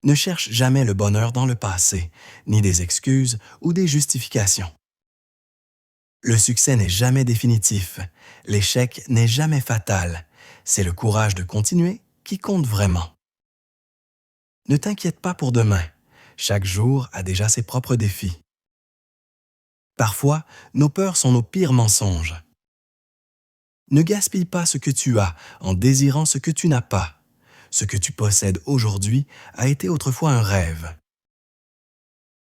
Ne cherche jamais le bonheur dans le passé, ni des excuses ou des justifications. Le succès n'est jamais définitif, l'échec n'est jamais fatal, c'est le courage de continuer qui compte vraiment. Ne t'inquiète pas pour demain, chaque jour a déjà ses propres défis. Parfois, nos peurs sont nos pires mensonges. Ne gaspille pas ce que tu as en désirant ce que tu n'as pas. Ce que tu possèdes aujourd'hui a été autrefois un rêve.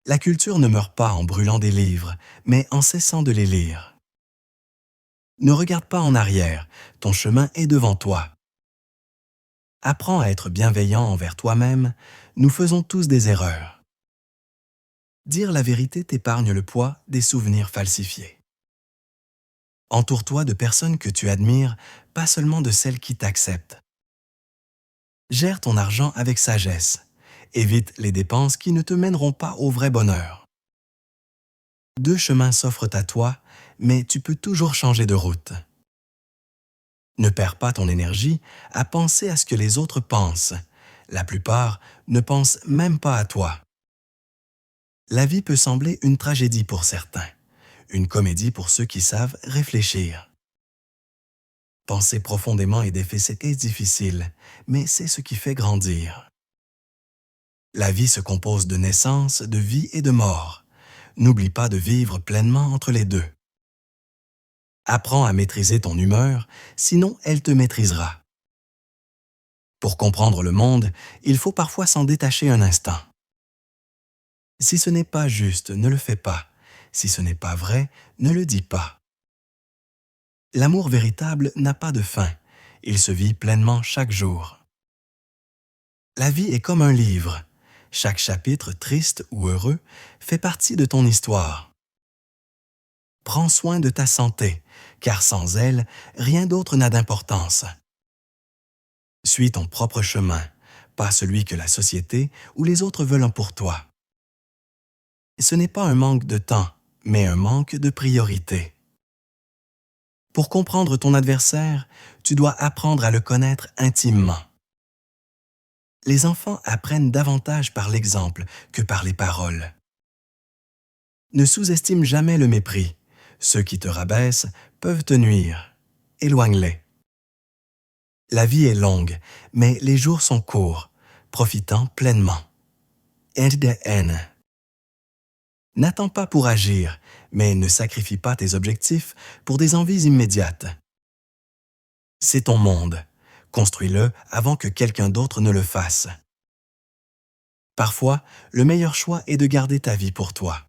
La culture ne meurt pas en brûlant des livres, mais en cessant de les lire. Ne regarde pas en arrière, ton chemin est devant toi. Apprends à être bienveillant envers toi-même, nous faisons tous des erreurs. Dire la vérité t'épargne le poids des souvenirs falsifiés. Entoure-toi de personnes que tu admires, pas seulement de celles qui t'acceptent. Gère ton argent avec sagesse. Évite les dépenses qui ne te mèneront pas au vrai bonheur. Deux chemins s'offrent à toi, mais tu peux toujours changer de route. Ne perds pas ton énergie à penser à ce que les autres pensent. La plupart ne pensent même pas à toi. La vie peut sembler une tragédie pour certains, une comédie pour ceux qui savent réfléchir. Penser profondément et défaisser est difficile, mais c'est ce qui fait grandir. La vie se compose de naissance, de vie et de mort. N'oublie pas de vivre pleinement entre les deux. Apprends à maîtriser ton humeur, sinon elle te maîtrisera. Pour comprendre le monde, il faut parfois s'en détacher un instant. Si ce n'est pas juste, ne le fais pas. Si ce n'est pas vrai, ne le dis pas. L'amour véritable n'a pas de fin. Il se vit pleinement chaque jour. La vie est comme un livre. Chaque chapitre, triste ou heureux, fait partie de ton histoire. Prends soin de ta santé, car sans elle, rien d'autre n'a d'importance. Suis ton propre chemin, pas celui que la société ou les autres veulent pour toi. Ce n'est pas un manque de temps, mais un manque de priorité. Pour comprendre ton adversaire, tu dois apprendre à le connaître intimement. Les enfants apprennent davantage par l'exemple que par les paroles. Ne sous-estime jamais le mépris. Ceux qui te rabaissent peuvent te nuire. Éloigne-les. La vie est longue, mais les jours sont courts. Profitant pleinement. Aide de haine. N'attends pas pour agir, mais ne sacrifie pas tes objectifs pour des envies immédiates. C'est ton monde. Construis-le avant que quelqu'un d'autre ne le fasse. Parfois, le meilleur choix est de garder ta vie pour toi.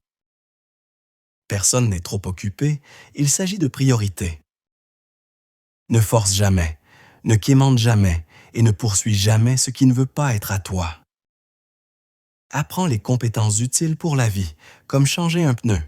Personne n'est trop occupé, il s'agit de priorité. Ne force jamais, ne quémande jamais et ne poursuis jamais ce qui ne veut pas être à toi. Apprends les compétences utiles pour la vie, comme changer un pneu.